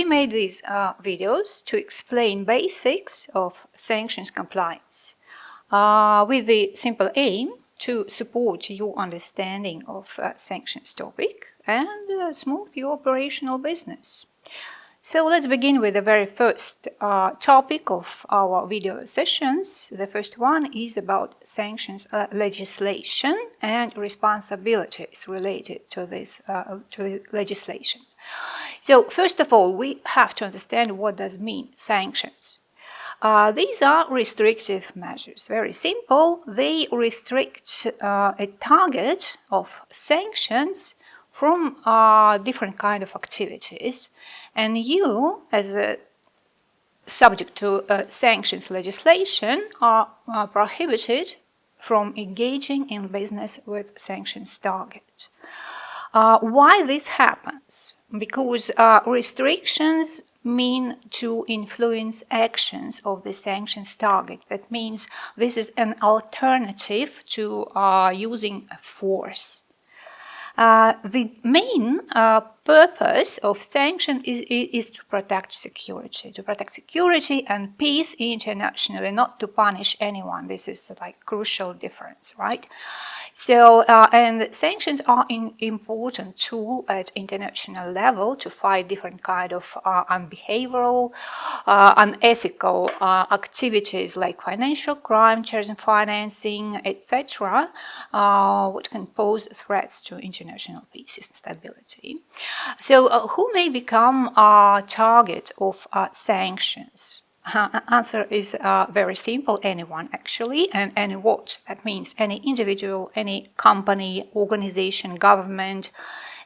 we made these videos to explain basics of sanctions compliance with the simple aim to support your understanding of sanctions topic and smooth your operational business. So let's begin with the very first topic of our video sessions. The first one is about sanctions legislation and responsibilities related to this to the legislation. So first of all, we have to understand what does mean sanctions. These are restrictive measures. Very simple. They restrict a target of sanctions from different kind of activities, and you, as a subject to sanctions legislation, are prohibited from engaging in business with sanctions target. Why this happens? Because restrictions mean to influence actions of the sanctions target. That means this is an alternative to using force. The main purpose of sanctions is to protect security and peace internationally, not to punish anyone. This is like crucial difference, right? So, and sanctions are an important tool at international level to fight different kind of unbehavioral, unethical activities like financial crime, terrorism financing, etc., which can pose threats to international peace and stability. So, who may become a target of sanctions? Answer is very simple, anyone actually, and any what? That means any individual, any company, organization, government,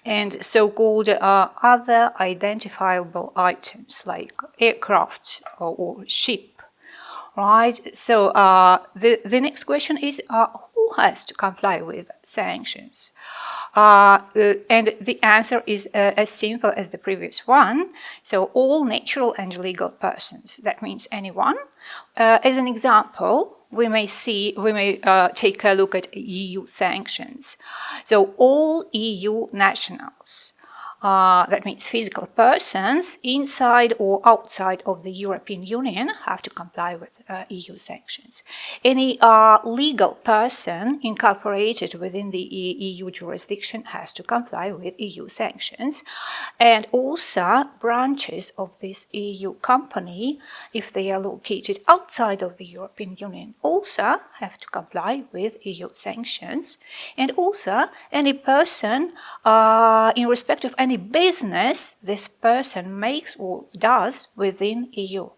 and so-called other identifiable items like aircraft or ship, right? So the next question is who has to comply with sanctions? And the answer is as simple as the previous one. So all natural and legal persons. That means anyone. As an example, we may take a look at EU sanctions. So all EU nationals. That means physical persons inside or outside of the European Union have to comply with EU sanctions. Any legal person incorporated within the EU jurisdiction has to comply with EU sanctions. And also branches of this EU company, if they are located outside of the European Union, also have to comply with EU sanctions. And also any person in respect of any business this person makes or does within EU.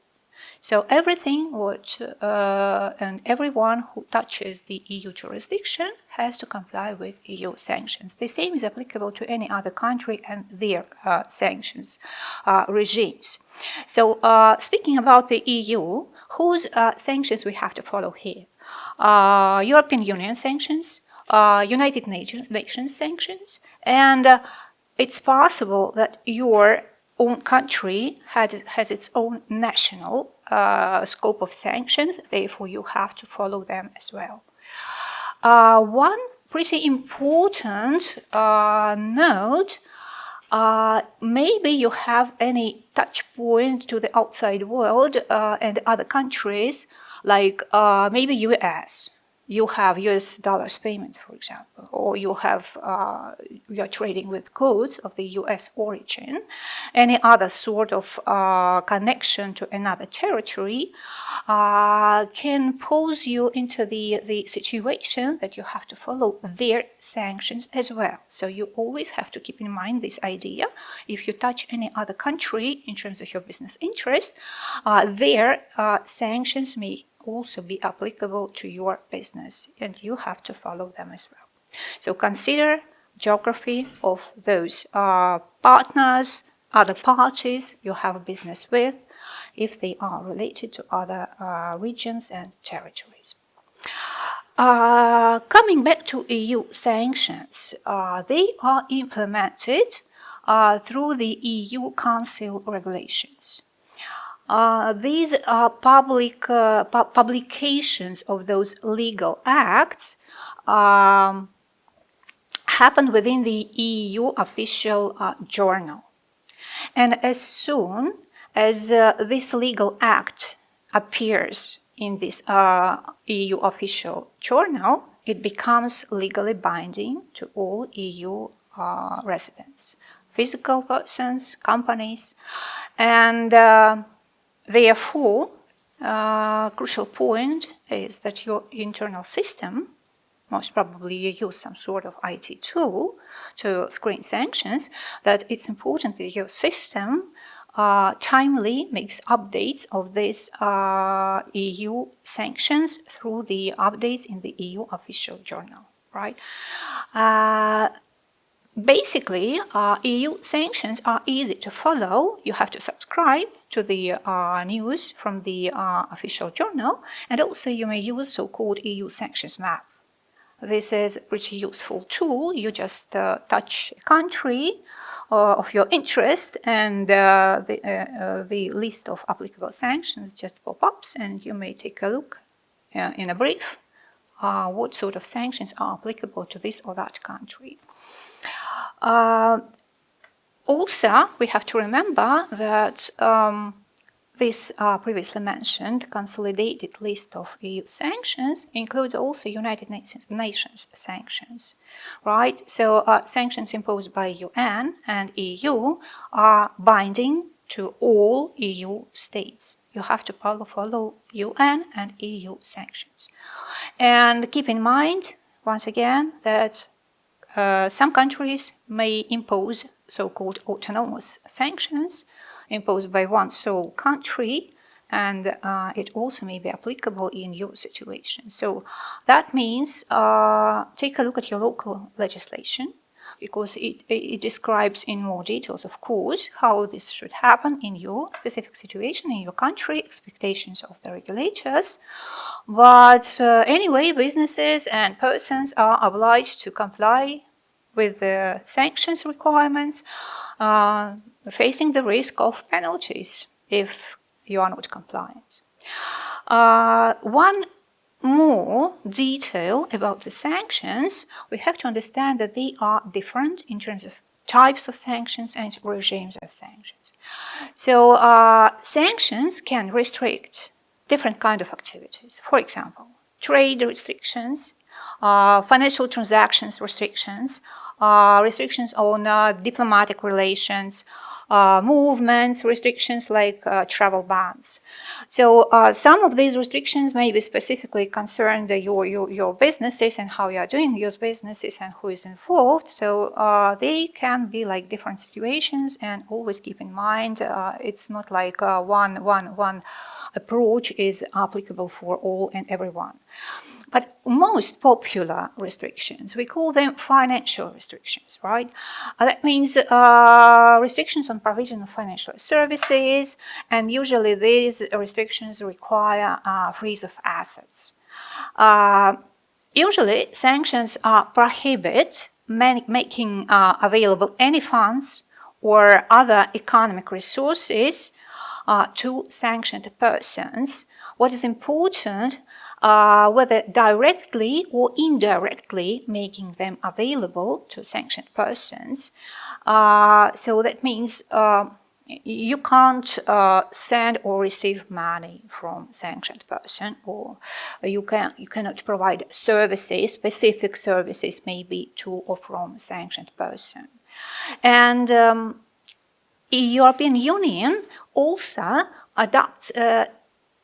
So everything which and everyone who touches the EU jurisdiction has to comply with EU sanctions. The same is applicable to any other country and their sanctions regimes. So speaking about the EU, whose sanctions we have to follow here? European Union sanctions, United Nations sanctions, and it's possible that your own country has its own national scope of sanctions, therefore you have to follow them as well. One pretty important note, maybe you have any touch point to the outside world and other countries, like maybe US. You have US dollars payments, for example, or you are trading with goods of the US origin. Any other sort of connection to another territory can pose you into the situation that you have to follow their sanctions as well. So you always have to keep in mind this idea. If you touch any other country in terms of your business interest, their sanctions may also be applicable to your business, and you have to follow them as well. So consider geography of those partners, other parties you have business with, if they are related to other regions and territories. Coming back to EU sanctions, they are implemented through the EU Council regulations. These publications of those legal acts happen within the EU official journal. And as soon as this legal act appears in this EU official journal, it becomes legally binding to all EU residents, physical persons, companies, and therefore, crucial point is that your internal system, most probably you use some sort of IT tool to screen sanctions, that it's important that your system timely makes updates of these EU sanctions through the updates in the EU official journal, right? Basically, EU sanctions are easy to follow. You have to subscribe to the news from the official journal, and also you may use so-called EU sanctions map. This is a pretty useful tool. You just touch a country of your interest, and the list of applicable sanctions just pop-ups, and you may take a look in a brief what sort of sanctions are applicable to this or that country. Also, we have to remember that this previously mentioned consolidated list of EU sanctions includes also United Nations sanctions, right? So sanctions imposed by UN and EU are binding to all EU states. You have to follow UN and EU sanctions. And keep in mind, once again, that some countries may impose so-called autonomous sanctions imposed by one sole country, and it also may be applicable in your situation. So that means take a look at your local legislation, because it describes in more details, of course, how this should happen in your specific situation, in your country, expectations of the regulators. But anyway, businesses and persons are obliged to comply with the sanctions requirements, facing the risk of penalties if you are not compliant. One more detail about the sanctions, we have to understand that they are different in terms of types of sanctions and regimes of sanctions. So sanctions can restrict different kinds of activities. For example, trade restrictions, financial transactions restrictions, restrictions on diplomatic relations, movements, restrictions like travel bans. So some of these restrictions may be specifically concerned your businesses and how you are doing your businesses and who is involved. So they can be like different situations, and always keep in mind it's not like one approach is applicable for all and everyone. But most popular restrictions, we call them financial restrictions, right? That means restrictions on provision of financial services, and usually these restrictions require freeze of assets. Usually, sanctions prohibit making available any funds or other economic resources to sanctioned persons. What is important, whether directly or indirectly making them available to sanctioned persons. So that means you can't send or receive money from sanctioned person, or you cannot provide services, specific services maybe to or from sanctioned person. And European Union also adopts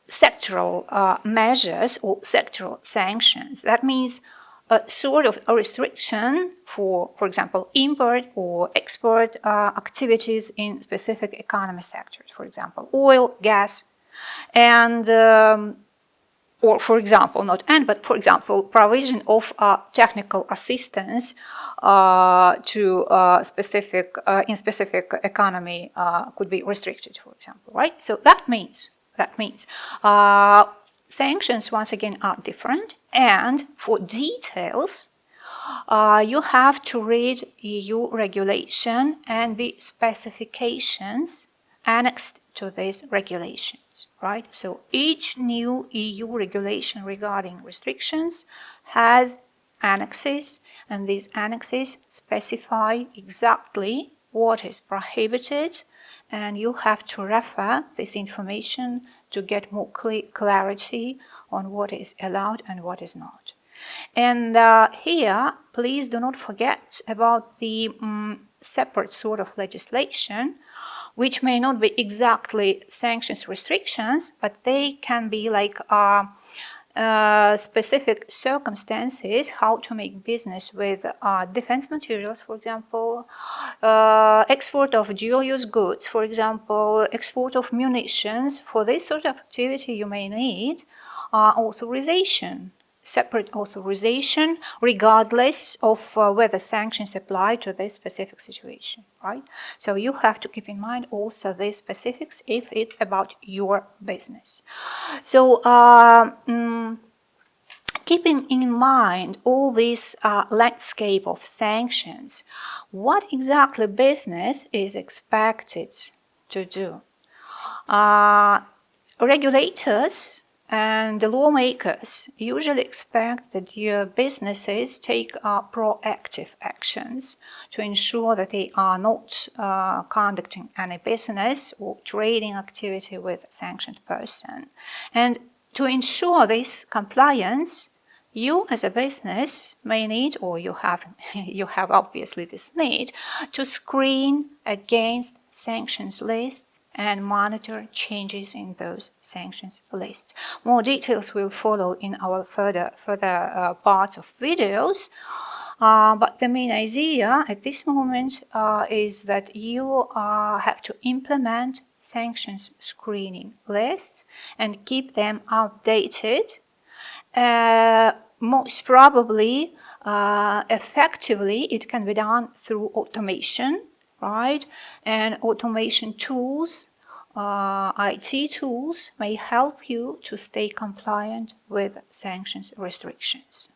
sectoral measures or sectoral sanctions. That means a sort of a restriction for example, import or export activities in specific economy sectors, for example, oil, gas, and or for example, but for example, provision of technical assistance to specific economy could be restricted, for example, right? So that means sanctions once again are different, and for details you have to read EU regulation and the specifications annexed to these regulations, right? So each new EU regulation regarding restrictions has annexes, and these annexes specify exactly what is prohibited and you have to refer this information to get more clarity on what is allowed and what is not. And here, please do not forget about the separate sort of legislation, which may not be exactly sanctions restrictions, but they can be like specific circumstances, how to make business with defense materials, for example, export of dual-use goods, for example, export of munitions. For this sort of activity, you may need authorization, separate authorization, regardless of whether sanctions apply to this specific situation, right? So you have to keep in mind also these specifics if it's about your business. So keeping in mind all this landscape of sanctions, what exactly business is expected to do? Regulators and the lawmakers usually expect that your businesses take proactive actions to ensure that they are not conducting any business or trading activity with a sanctioned person. And to ensure this compliance, you as a business may need, or you have obviously this need, to screen against sanctions lists and monitor changes in those sanctions lists. More details will follow in our further parts of videos. But the main idea at this moment is that you have to implement sanctions screening lists and keep them updated. Most probably, effectively, it can be done through automation, right? And automation tools, IT tools, may help you to stay compliant with sanctions restrictions.